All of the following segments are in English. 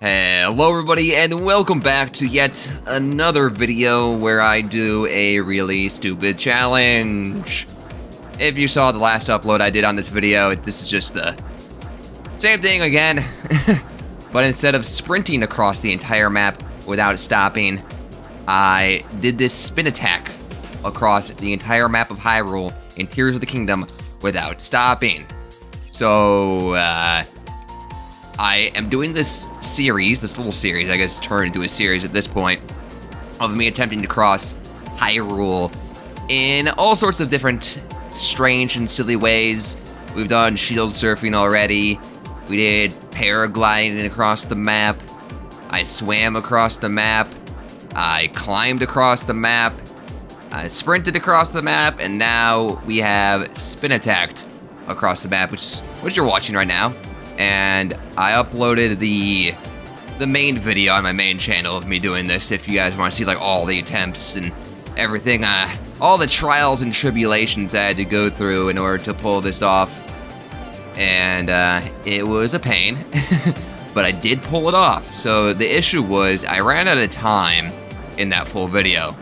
Hello everybody and welcome back to yet another video where I do a really stupid challenge. If you saw the last upload I did on this video, this is just the same thing again. But instead of sprinting across the entire map without stopping, I did this spin attack across the entire map of Hyrule in Tears of the Kingdom without stopping. So, I am doing this series, this little series, I guess turned into a series at this point, of me attempting to cross Hyrule in all sorts of different strange and silly ways. We've done shield surfing already. We did paragliding across the map. I swam across the map. I climbed across the map. I sprinted across the map, and now we have spin attacked across the map, which is what you're watching right now. And I uploaded the main video on my main channel of me doing this if you guys want to see like all the attempts and everything, all the trials and tribulations I had to go through in order to pull this off. And it was a pain, but I did pull it off. So the issue was I ran out of time in that full video.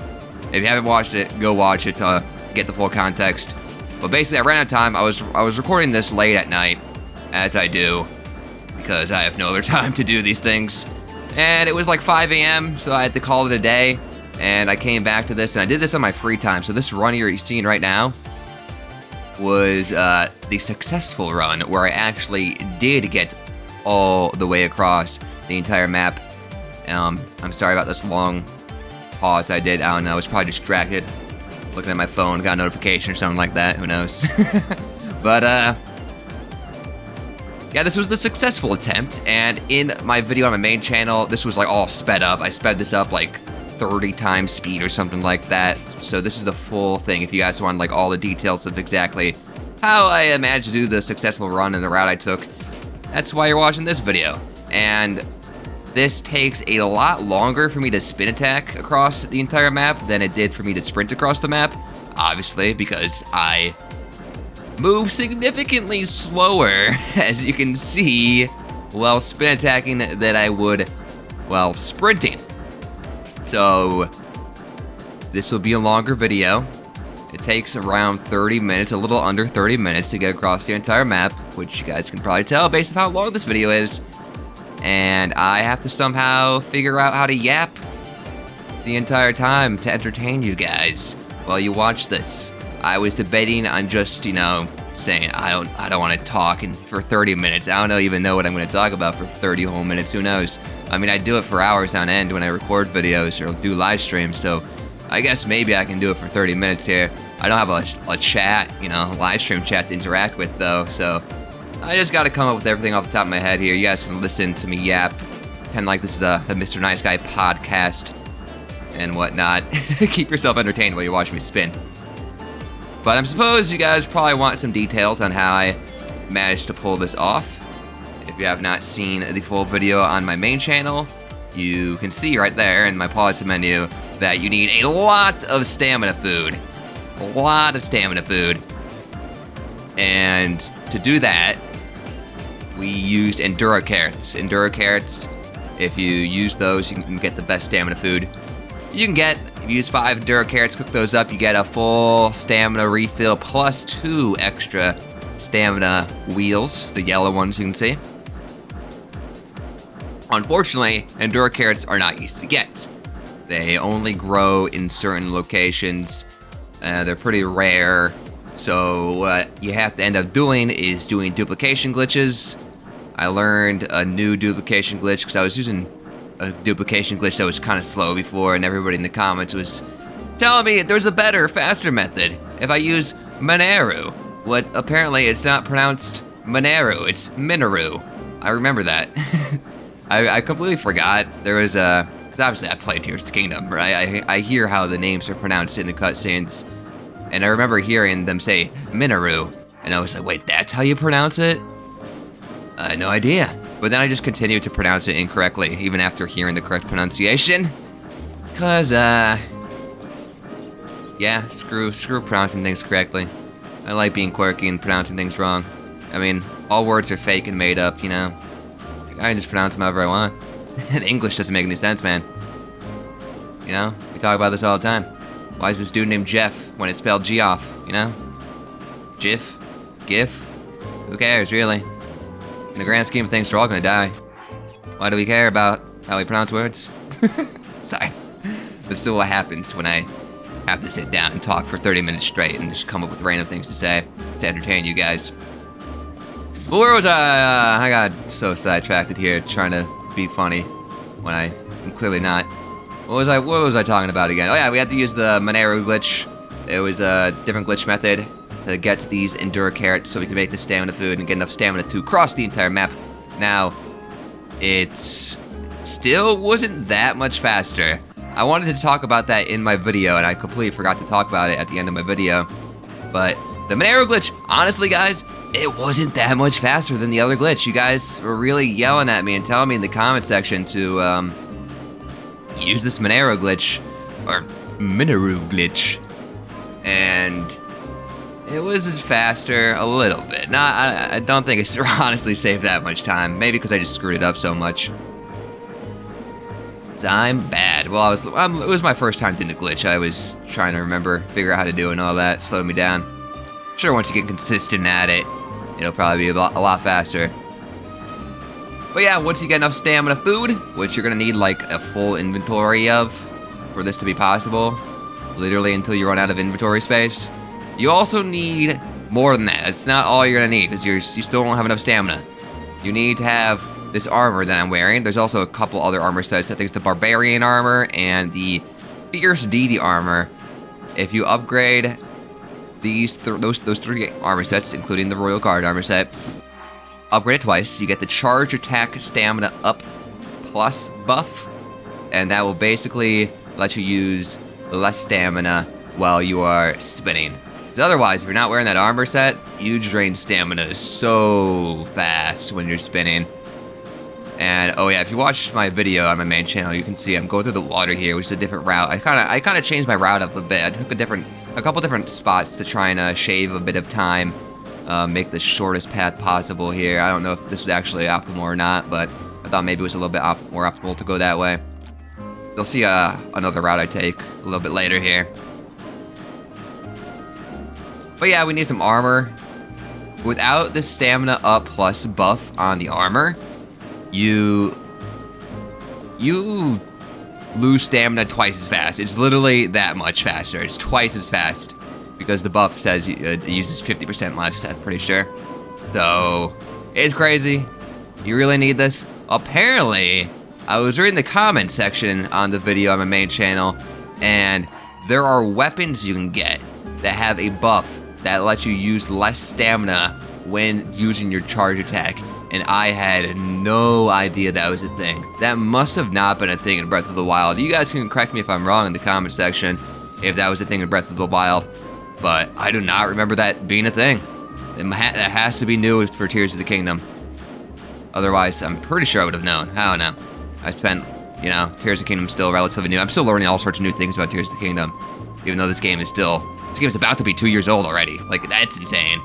If you haven't watched it, go watch it to get the full context. But basically I ran out of time. I was recording this late at night, as I do, because I have no other time to do these things. And it was like 5 a.m., so I had to call it a day. And I came back to this, and I did this on my free time. So this run you're seeing right now was the successful run, where I actually did get all the way across the entire map. I'm sorry about this long pause I did. I don't know, I was probably distracted, looking at my phone, got a notification or something like that, who knows. But, yeah, this was the successful attempt, and in my video on my main channel, this was like all sped up. I sped this up like 30 times speed or something like that. So this is the full thing. If you guys want like all the details of exactly how I managed to do the successful run and the route I took, that's why you're watching this video. And this takes a lot longer for me to spin attack across the entire map than it did for me to sprint across the map, obviously, because I move significantly slower, as you can see, while spin attacking than I would while sprinting. So this will be a longer video. It takes around 30 minutes, a little under 30 minutes to get across the entire map, which you guys can probably tell based on how long this video is. And I have to somehow figure out how to yap the entire time to entertain you guys while you watch this. I was debating on just, saying I don't want to talk for 30 minutes. I don't even know what I'm going to talk about for 30 whole minutes. Who knows? I mean, I do it for hours on end when I record videos or do live streams, so I guess maybe I can do it for 30 minutes here. I don't have a chat, live stream chat to interact with, though, so I just got to come up with everything off the top of my head here. You guys can listen to me yap, kind of like this is the Mr. Nice Guy podcast and whatnot. Keep yourself entertained while you watch me spin. But I suppose you guys probably want some details on how I managed to pull this off. If you have not seen the full video on my main channel, you can see right there in my pause menu that you need a lot of stamina food. A lot of stamina food. And to do that, we used Endura Carrots. Endura Carrots, if you use those, you can get the best stamina food you can get. If you use 5 Endura Carrots, cook those up, you get a full stamina refill plus 2 extra stamina wheels, the yellow ones you can see. Unfortunately, Endura Carrots are not easy to get. They only grow in certain locations. They're pretty rare. So what you have to end up doing is doing duplication glitches. I learned a new duplication glitch because I was using a duplication glitch that was kind of slow before, and everybody in the comments was telling me there's a better, faster method if I use Mineru. What apparently it's not pronounced Mineru, it's Minaru. I remember that. I completely forgot. There was because obviously I played Tears of the Kingdom, right? I hear how the names are pronounced in the cutscenes, and I remember hearing them say Minaru, and I was like, wait, that's how you pronounce it? I had no idea. But then I just continued to pronounce it incorrectly, even after hearing the correct pronunciation. Cause, yeah, screw pronouncing things correctly. I like being quirky and pronouncing things wrong. I mean, all words are fake and made up, I can just pronounce them however I want. The English doesn't make any sense, man. You know, we talk about this all the time. Why is this dude named Jeff when it's spelled Geoff, you know? Jiff? Gif? Who cares, really? In the grand scheme of things, we're all gonna die. Why do we care about how we pronounce words? Sorry. That's still what happens when I have to sit down and talk for 30 minutes straight and just come up with random things to say to entertain you guys. But where was I? I got so sidetracked here trying to be funny when I am clearly not. What was I talking about again? Oh yeah, we had to use the Monero glitch. It was a different glitch method to get to these Endura carrots so we can make the stamina food and get enough stamina to cross the entire map. Now, it still wasn't that much faster. I wanted to talk about that in my video, and I completely forgot to talk about it at the end of my video. But the Monero glitch, honestly, guys, it wasn't that much faster than the other glitch. You guys were really yelling at me and telling me in the comment section to use this Monero glitch, or Monero glitch, and it was faster a little bit. I don't think it's honestly saved that much time. Maybe because I just screwed it up so much. I'm bad. Well, it was my first time doing the glitch. I was trying to figure out how to do it and all that. Slowed me down. Sure, once you get consistent at it, it'll probably be a lot faster. But yeah, once you get enough stamina food, which you're gonna need like a full inventory of for this to be possible, literally until you run out of inventory space, you also need more than that. It's not all you're gonna need, because you still won't have enough stamina. You need to have this armor that I'm wearing. There's also a couple other armor sets. I think it's the Barbarian armor and the Fierce Deity armor. If you upgrade those three armor sets, including the Royal Guard armor set, upgrade it twice, you get the Charge Attack Stamina Up Plus buff, and that will basically let you use less stamina while you are spinning. Because otherwise, if you're not wearing that armor set, you drain stamina so fast when you're spinning. And oh yeah, if you watch my video on my main channel, you can see I'm going through the water here, which is a different route. I kind of changed my route up a bit. I took a couple different spots to try and shave a bit of time, make the shortest path possible here. I don't know if this is actually optimal or not, but I thought maybe it was a little bit more optimal to go that way. You'll see another route I take a little bit later here. But yeah, we need some armor. Without the Stamina Up Plus buff on the armor, you lose stamina twice as fast. It's literally that much faster. It's twice as fast because the buff says it uses 50% less, I'm pretty sure. So, it's crazy. You really need this. Apparently, I was reading the comment section on the video on my main channel, and there are weapons you can get that have a buff that lets you use less stamina when using your charge attack. And I had no idea that was a thing. That must have not been a thing in Breath of the Wild. You guys can correct me if I'm wrong in the comment section if that was a thing in Breath of the Wild. But I do not remember that being a thing. That has to be new for Tears of the Kingdom. Otherwise, I'm pretty sure I would have known. I don't know. I spent, Tears of the Kingdom still relatively new. I'm still learning all sorts of new things about Tears of the Kingdom. Even though this game is about to be 2 years old already. Like, that's insane.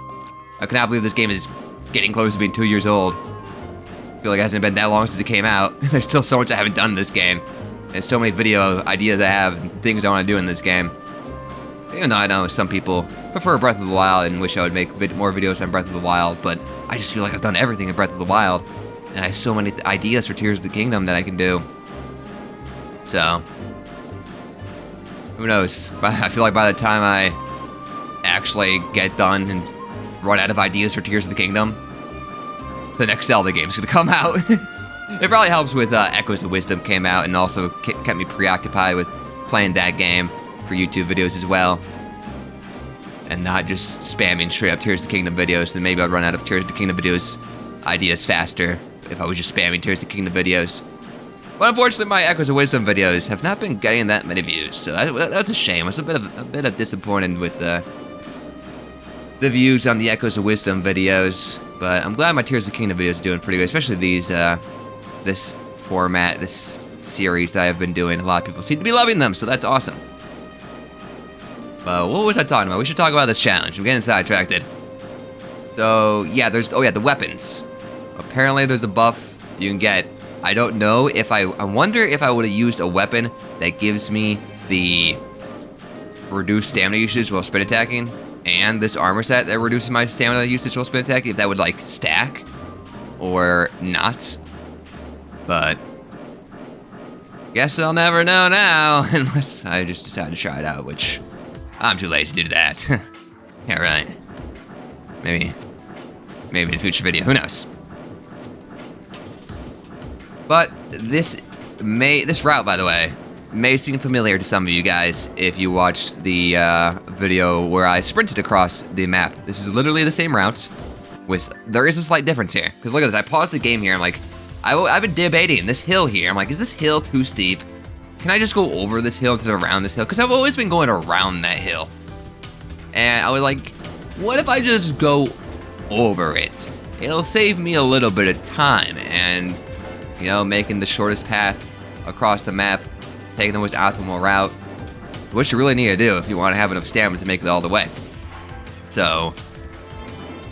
I cannot believe this game is getting close to being 2 years old. I feel like it hasn't been that long since it came out. There's still so much I haven't done in this game. There's so many video ideas I have, and things I want to do in this game. Even though I know some people prefer Breath of the Wild and wish I would make more videos on Breath of the Wild, but I just feel like I've done everything in Breath of the Wild. And I have so many ideas for Tears of the Kingdom that I can do. So, who knows? I feel like by the time I actually get done and run out of ideas for Tears of the Kingdom, the next Zelda game is going to come out. It probably helps with Echoes of Wisdom came out and also kept me preoccupied with playing that game for YouTube videos as well. And not just spamming straight up Tears of the Kingdom videos. Then maybe I'd run out of Tears of the Kingdom videos ideas faster if I was just spamming Tears of the Kingdom videos. But unfortunately, my Echoes of Wisdom videos have not been getting that many views, so that's a shame. I was a bit of disappointed with the views on the Echoes of Wisdom videos, but I'm glad my Tears of the Kingdom videos are doing pretty good, especially this format, this series that I've been doing. A lot of people seem to be loving them, so that's awesome. What was I talking about? We should talk about this challenge. I'm getting sidetracked. So, yeah, the weapons. Apparently there's a buff you can get I don't know if I wonder if I would have used a weapon that gives me the reduced stamina usage while spin attacking, and this armor set that reduces my stamina usage while spin attacking, if that would like stack or not. But guess I'll never know now, unless I just decide to try it out, which I'm too lazy to do that. Yeah, right. Maybe in a future video, who knows? But this route, by the way, may seem familiar to some of you guys if you watched the video where I sprinted across the map. This is literally the same route. There is a slight difference here. Because look at this, I paused the game here, I'm like, I've been debating this hill here. I'm like, is this hill too steep? Can I just go over this hill instead of around this hill? Because I've always been going around that hill. And I was like, what if I just go over it? It'll save me a little bit of time and, you know, making the shortest path across the map, taking the most optimal route, which you really need to do if you want to have enough stamina to make it all the way. So,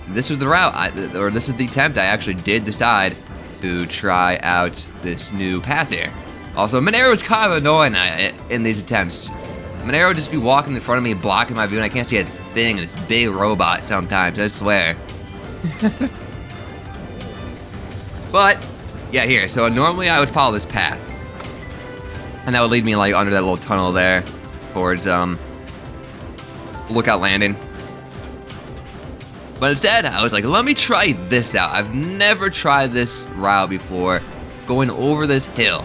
this was the route, or this is the attempt. I actually did decide to try out this new path here. Also, Monero is kind of annoying in these attempts. Monero would just be walking in front of me, blocking my view, and I can't see a thing, and this big robot sometimes, I swear. But, yeah, here, so normally I would follow this path. And that would lead me, like, under that little tunnel there, towards, Lookout Landing. But instead, I was like, let me try this out. I've never tried this route before, going over this hill.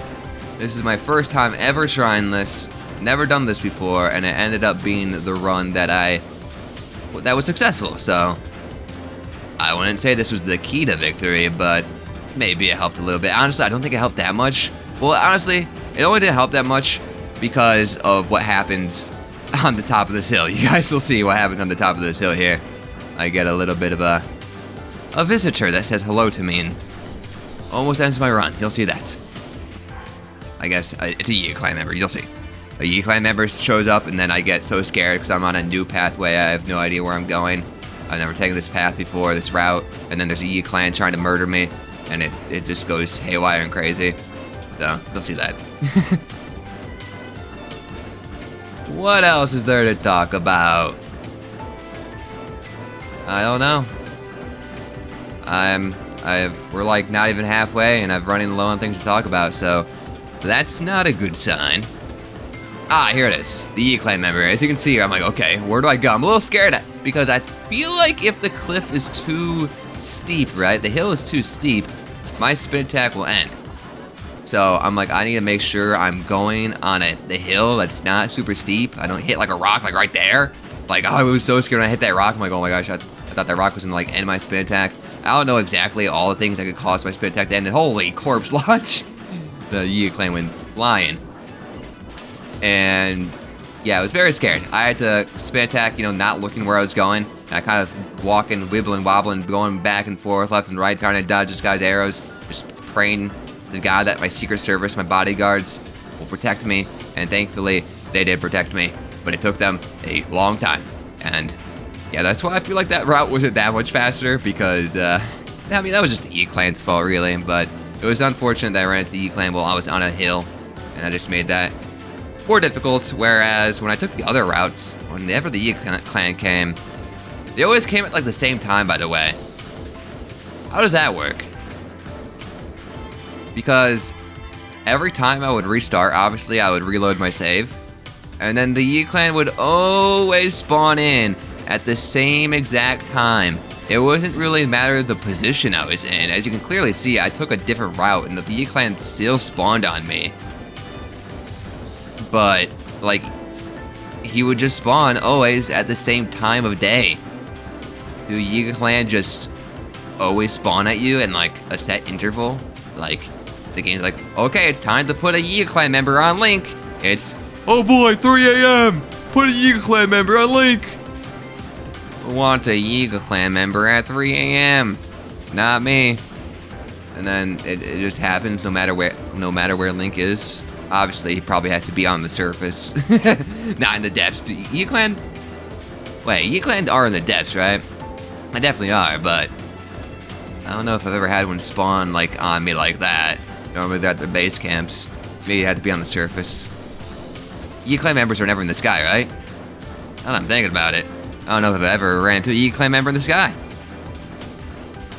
This is my first time ever trying this. Never done this before, and it ended up being the run that was successful. So, I wouldn't say this was the key to victory, but maybe it helped a little bit. Honestly, I don't think it helped that much. Well, honestly, it only didn't help that much because of what happens on the top of this hill. You guys will see what happens on the top of this hill here. I get a little bit of a visitor that says hello to me and almost ends my run. You'll see that. I guess it's a Yiga clan member. You'll see. A Yiga clan member shows up, and then I get so scared because I'm on a new pathway. I have no idea where I'm going. I've never taken this path before, this route. And then there's a Yiga clan trying to murder me, and it just goes haywire and crazy. So, you'll see that. What else is there to talk about? I don't know. We're like not even halfway, and I'm running low on things to talk about, so that's not a good sign. Ah, here it is, the Yiga clan member. As you can see here, I'm like, okay, where do I go? I'm a little scared because I feel like if the cliff is too steep, right? The hill is too steep, my spin attack will end. So I'm like, I need to make sure I'm going on the hill that's not super steep. I don't hit like a rock like right there. Like, I was so scared when I hit that rock. I'm like, oh my gosh, I thought that rock was gonna like end my spin attack. I don't know exactly all the things that could cause my spin attack to end. And holy corpse launch! The Yiga clan went flying. And yeah, I was very scared. I had to spin attack, you know, not looking where I was going. And I kind of walking, wibbling, wobbling, going back and forth, left and right, trying to dodge this guy's arrows. Just praying to the God that my Secret Service, my bodyguards, will protect me. And thankfully, they did protect me. But it took them a long time. And yeah, that's why I feel like that route wasn't that much faster, because, I mean, that was just the Yiga clan's fault, really. But it was unfortunate that I ran into the Yiga clan while I was on a hill, and I just made that more difficult. Whereas when I took the other route, whenever the Yiga clan came, they always came at like the same time, by the way. How does that work? Because every time I would restart, obviously I would reload my save, and then the Yiga clan would always spawn in at the same exact time. It wasn't really a matter of the position I was in. As you can clearly see, I took a different route, and the Yiga clan still spawned on me. But, like, he would just spawn always at the same time of day. Do Yiga clan just always spawn at you in, like, a set interval? Like, the game's like, okay, it's time to put a Yiga clan member on Link. It's, oh boy, 3 a.m. Put a Yiga clan member on Link. Want a Yiga clan member at 3 a.m. Not me. And then it just happens no matter where Link is. Obviously, he probably has to be on the surface, not in the depths. Yiga clan? Wait, Yiga clan are in the depths, right? I definitely are, but I don't know if I've ever had one spawn like on me like that. Normally they're at their base camps. Maybe it had to be on the surface. Yiga clan members are never in the sky, right? Now that I'm thinking about it. I don't know if I've ever ran into a Yiga clan member in the sky.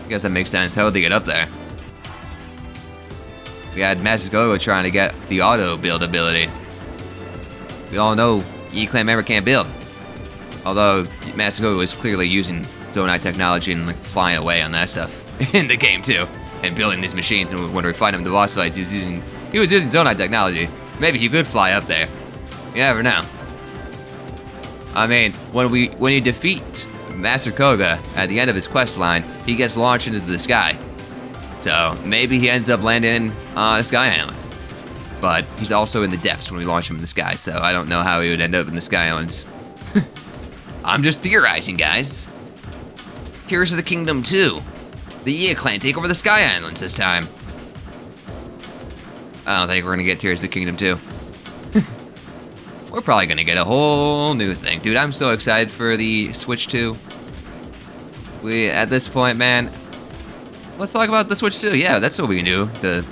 I guess that makes sense. How would they get up there? We had Master Gogo trying to get the auto build ability. We all know Yiga clan member can't build. Although Master Gogo is clearly using Zonai technology and like flying away on that stuff in the game too, and building these machines. And when we fight him in the boss fights, he was using Zonai technology. Maybe he could fly up there. You never know. I mean, when you defeat Master Koga at the end of his quest line, he gets launched into the sky. So maybe he ends up landing on a sky island. But he's also in the depths when we launch him in the sky, so I don't know how he would end up in the sky islands. I'm just theorizing, guys. Tears of the Kingdom 2. The Yiga clan take over the Sky Islands this time. I don't think we're gonna get Tears of the Kingdom 2. We're probably gonna get a whole new thing. Dude, I'm so excited for the Switch 2. At this point, man, let's talk about the Switch 2. Yeah, that's what we can do.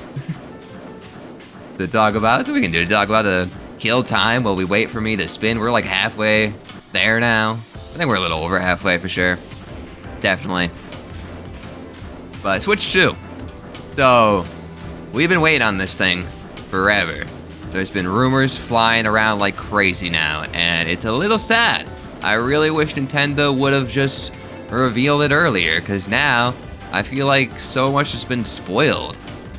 To talk about. That's what we can do. To talk about the kill time while we wait for me to spin. We're like halfway there now. I think we're a little over halfway for sure. Definitely. But Switch 2. So, we've been waiting on this thing forever. There's been rumors flying around like crazy now, and it's a little sad. I really wish Nintendo would have just revealed it earlier, because now I feel like so much has been spoiled.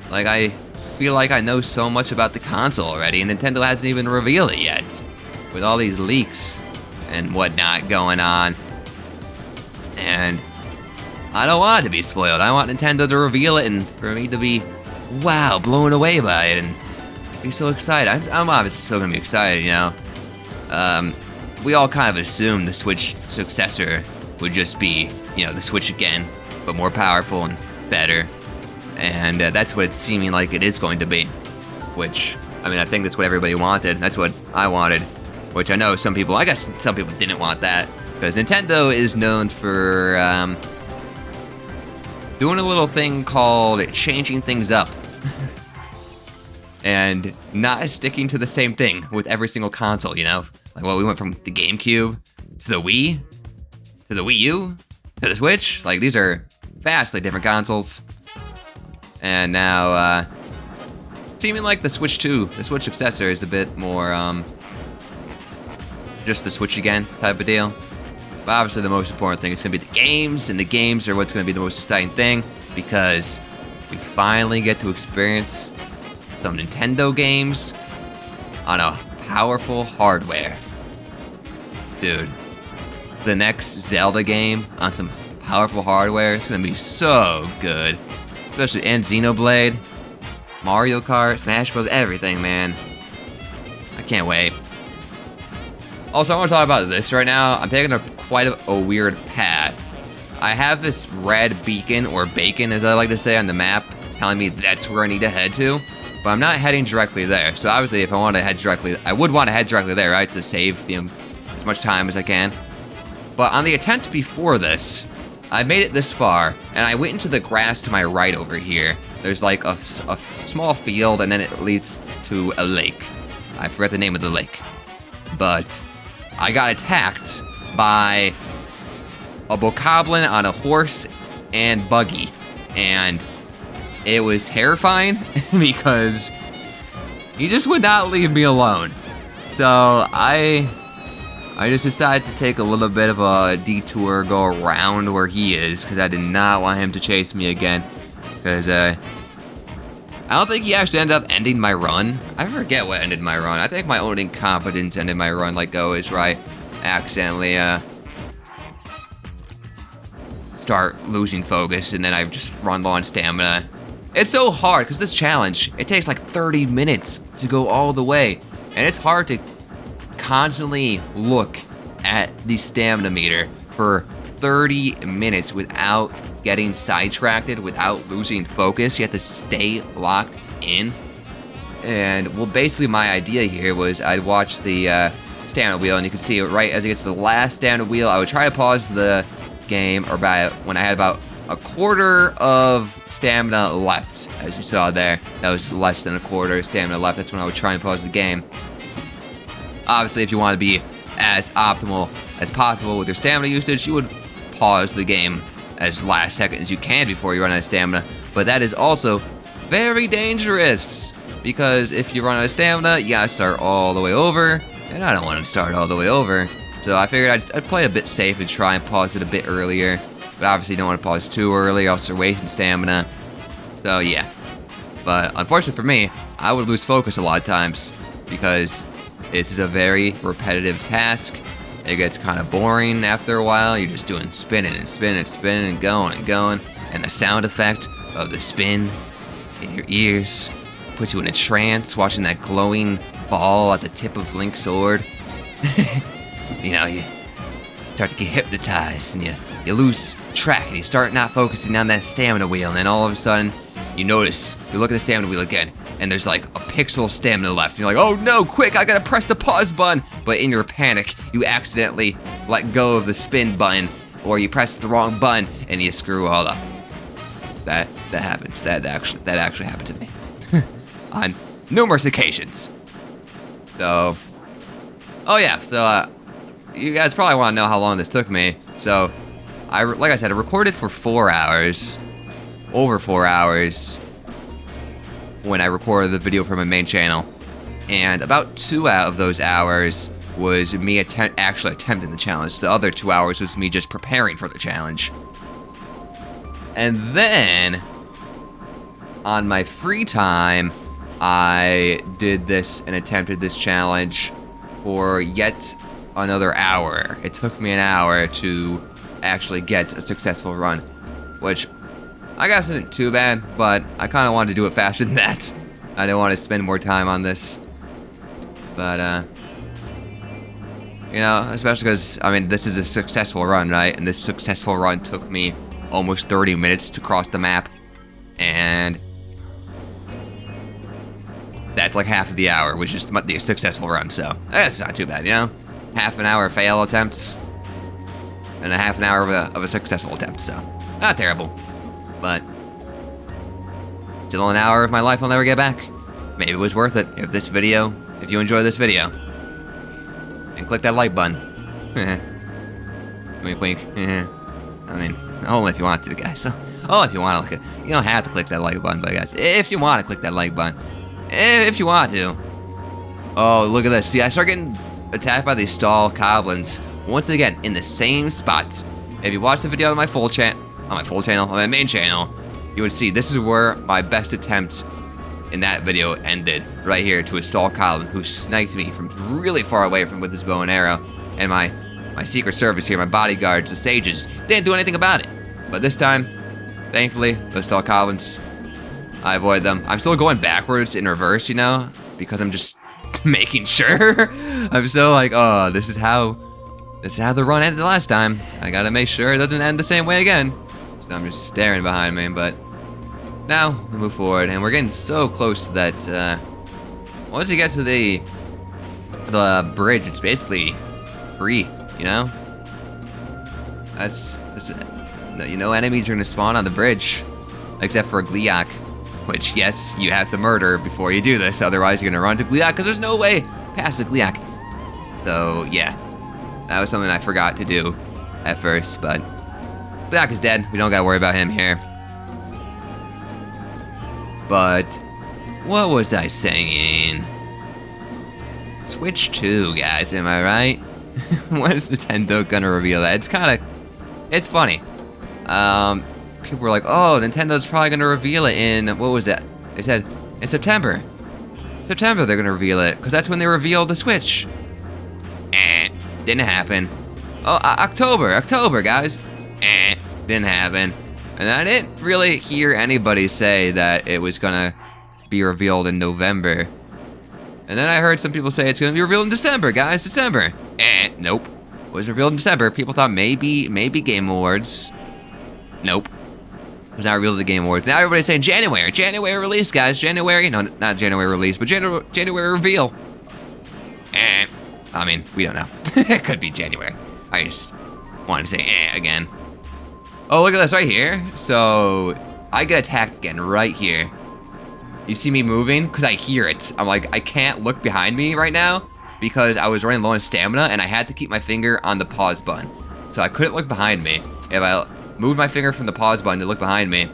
Like, I feel like I know so much about the console already, and Nintendo hasn't even revealed it yet. With all these leaks and whatnot going on. And I don't want it to be spoiled. I want Nintendo to reveal it and for me to be, wow, blown away by it and be so excited. I'm obviously still gonna be excited, you know. We all kind of assumed the Switch successor would just be, you know, the Switch again, but more powerful and better. And that's what it's seeming like it is going to be. Which, I mean, I think that's what everybody wanted. That's what I wanted. Which I know I guess some people didn't want that. Because Nintendo is known for doing a little thing called changing things up. And not sticking to the same thing with every single console, you know? Like, well, we went from the GameCube to the Wii, to the Wii U, to the Switch. Like, these are vastly different consoles. And now, seeming like the Switch 2, the Switch successor, is a bit more, just the Switch again type of deal. But obviously the most important thing is going to be the games, and the games are what's going to be the most exciting thing, because we finally get to experience some Nintendo games on a powerful hardware. Dude, the next Zelda game on some powerful hardware is going to be so good. Especially, and Xenoblade, Mario Kart, Smash Bros, everything, man. I can't wait. Also, I want to talk about this right now. I'm taking quite a weird path. I have this red beacon, or bacon as I like to say, on the map, telling me that's where I need to head to. But I'm not heading directly there. So obviously, if I want to head directly, I would want to head directly there, right? To save as much time as I can. But on the attempt before this, I made it this far, and I went into the grass to my right over here. There's like a small field, and then it leads to a lake. I forgot the name of the lake. But I got attacked by a bokoblin on a horse and buggy. And it was terrifying because he just would not leave me alone. So I just decided to take a little bit of a detour, go around where he is, because I did not want him to chase me again. Because I don't think he actually ended up ending my run. I forget what ended my run. I think my own incompetence ended my run, like always, right? Accidentally start losing focus, and then I just run low on stamina. It's so hard, because this challenge, it takes like 30 minutes to go all the way. And it's hard to constantly look at the stamina meter for 30 minutes without getting sidetracked, without losing focus. You have to stay locked in. And, well, basically my idea here was I'd watch the stamina wheel, and you can see it right as it gets to the last stamina wheel. I would try to pause the game, or when I had about a quarter of stamina left, as you saw there. That was less than a quarter of stamina left. That's when I would try and pause the game. Obviously, if you want to be as optimal as possible with your stamina usage, you would pause the game as last second as you can before you run out of stamina. But that is also very dangerous, because if you run out of stamina, you gotta start all the way over, and I don't want to start all the way over. So I figured I'd play a bit safe and try and pause it a bit earlier. But obviously you don't want to pause too early, else you're wasting stamina. So yeah. But unfortunately for me, I would lose focus a lot of times, because this is a very repetitive task. It gets kind of boring after a while. You're just doing spinning and spinning and spinning and going and going. And the sound effect of the spin in your ears puts you in a trance, watching that glowing ball at the tip of Link's sword. You know, you start to get hypnotized, and you lose track, and you start not focusing on that stamina wheel, and then all of a sudden, you notice, you look at the stamina wheel again, and there's like a pixel of stamina left, and you're like, oh no, quick, I gotta press the pause button, but in your panic, you accidentally let go of the spin button, or you press the wrong button, and you screw all up. That happens. That actually happened to me on numerous occasions. So, oh yeah, so you guys probably want to know how long this took me. So, like I said, I recorded for 4 hours, over 4 hours, when I recorded the video for my main channel, and about 2 out of those hours was me actually attempting the challenge. The other 2 hours was me just preparing for the challenge. And then, on my free time, I did this and attempted this challenge for yet another hour. It took me an hour to actually get a successful run, which I guess isn't too bad, but I kind of wanted to do it faster than that. I didn't want to spend more time on this. But, you know, especially because, I mean, this is a successful run, right? And this successful run took me almost 30 minutes to cross the map, and that's like half of the hour, which is the successful run, so that's not too bad, you know? Half an hour of fail attempts, and a half an hour of a successful attempt, so not terrible. But still an hour of my life I'll never get back. Maybe it was worth it if you enjoyed this video, and click that like button. Wink wink. I mean, only if you want to, guys. Oh, if you want to, you don't have to click that like button, but guys, if you want to click that like button, if you want to. Oh, look at this. See, I start getting attacked by these stall goblins once again in the same spots. If you watch the video on my main channel, you would see this is where my best attempt in that video ended, right here, to a stall goblin who sniped me from really far away with his bow and arrow, and my secret service here, my bodyguards, the sages, didn't do anything about it. But this time, thankfully, those stall goblins, I avoid them. I'm still going backwards in reverse, you know, because I'm just making sure. I'm so like, oh, this is how the run ended last time. I gotta make sure it doesn't end the same way again. So I'm just staring behind me, but now we move forward, and we're getting so close to that. Once you get to the bridge, it's basically free, you know. You know, enemies are gonna spawn on the bridge, except for a Gliak, which, yes, you have to murder before you do this, otherwise you're gonna run to Gliak, because there's no way past the Gliak. So, yeah, that was something I forgot to do at first, but Gliak is dead. We don't gotta worry about him here. But what was I saying? Switch 2, guys, am I right? When is Nintendo gonna reveal that? It's funny. People were like, oh, Nintendo's probably gonna reveal it in, what was that? They said, in September. September they're gonna reveal it, because that's when they revealed the Switch. Didn't happen. Oh, October, guys. Didn't happen. And I didn't really hear anybody say that it was gonna be revealed in November. And then I heard some people say it's gonna be revealed in December, guys, December. Nope. It was revealed in December. People thought maybe Game Awards. Nope. It was not revealed at the Game Awards. Now everybody's saying January. January release, guys. January. No, not January release, but January reveal. I mean, we don't know. It could be January. I just wanted to say again. Oh, look at this right here. So I get attacked again right here. You see me moving? Because I hear it. I'm like, I can't look behind me right now because I was running low on stamina and I had to keep my finger on the pause button. So I couldn't look behind me. If I moved my finger from the pause button to look behind me,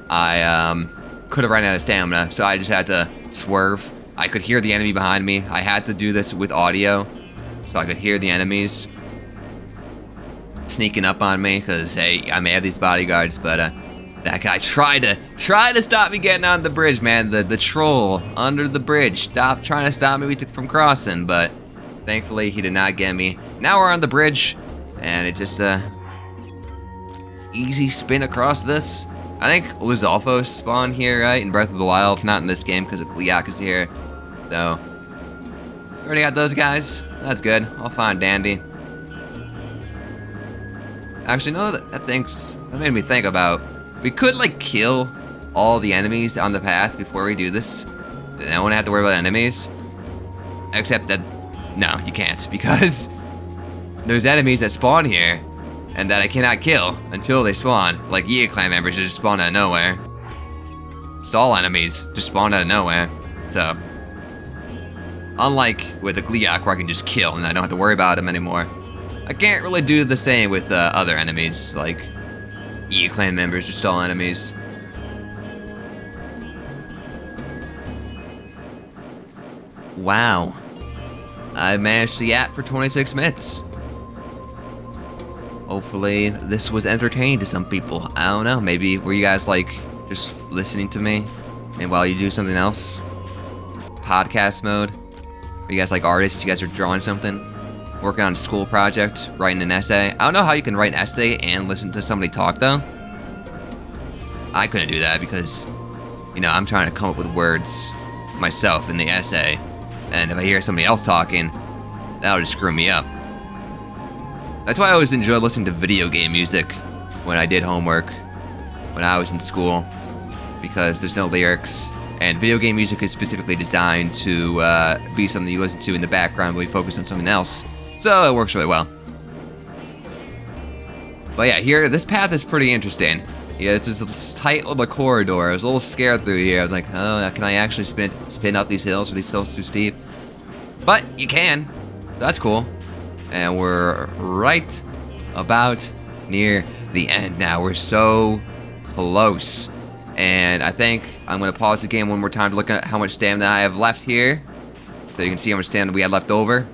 I could have run out of stamina. So I just had to swerve. I could hear the enemy behind me. I had to do this with audio so I could hear the enemies sneaking up on me because, hey, I may have these bodyguards, but that guy tried to stop me getting on the bridge, man. The troll under the bridge. Stop trying to stop me from crossing, but thankfully he did not get me. Now we're on the bridge, and it just easy spin across this. I think Lizalfos spawn here, right? In Breath of the Wild, not in this game because of Gleeok here. So already got those guys. That's good. All fine, dandy. Actually, no, that made me think about. We could, like, kill all the enemies on the path before we do this. I don't want to have to worry about enemies. Except that, no, you can't. Because there's enemies that spawn here and that I cannot kill until they spawn. Like, Yiga clan members just spawn out of nowhere. Stall enemies just spawn out of nowhere. So, unlike with the Gleeok where I can just kill and I don't have to worry about them anymore, I can't really do the same with other enemies, like Yiga clan members or stall enemies. Wow. I managed to yap for 26 minutes. Hopefully this was entertaining to some people. I don't know, maybe were you guys like just listening to me and while you do something else? Podcast mode? Are you guys like artists? You guys are drawing something? Working on a school project? Writing an essay? I don't know how you can write an essay and listen to somebody talk though. I couldn't do that because, you know, I'm trying to come up with words myself in the essay. And if I hear somebody else talking, that'll just screw me up. That's why I always enjoyed listening to video game music when I did homework, when I was in school, because there's no lyrics, and video game music is specifically designed to be something you listen to in the background while you focus on something else, so it works really well. But yeah, here, this path is pretty interesting. Yeah, it's just this tight little corridor. I was a little scared through here. I was like, oh, can I actually spin up these hills? Are these hills too steep? But you can, so that's cool. And we're right about near the end now. We're so close. And I think I'm going to pause the game one more time to look at how much stamina I have left here. So you can see how much stamina we had left over.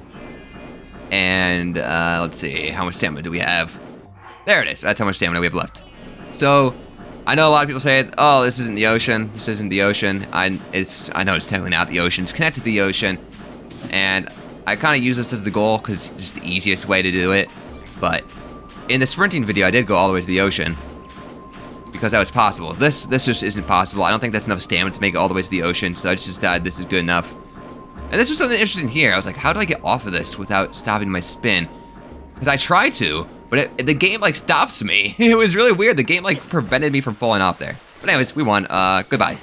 And let's see, how much stamina do we have? There it is. That's how much stamina we have left. So I know a lot of people say, oh, this isn't the ocean. This isn't the ocean. I know it's technically not the ocean. It's connected to the ocean. And I kind of use this as the goal because it's just the easiest way to do it. But in the sprinting video, I did go all the way to the ocean because that was possible. This just isn't possible. I don't think that's enough stamina to make it all the way to the ocean, so I just decided this is good enough. And this was something interesting here. I was like, how do I get off of this without stopping my spin? Because I tried to, but the game, like, stops me. It was really weird. The game, like, prevented me from falling off there. But anyways, we won. Goodbye.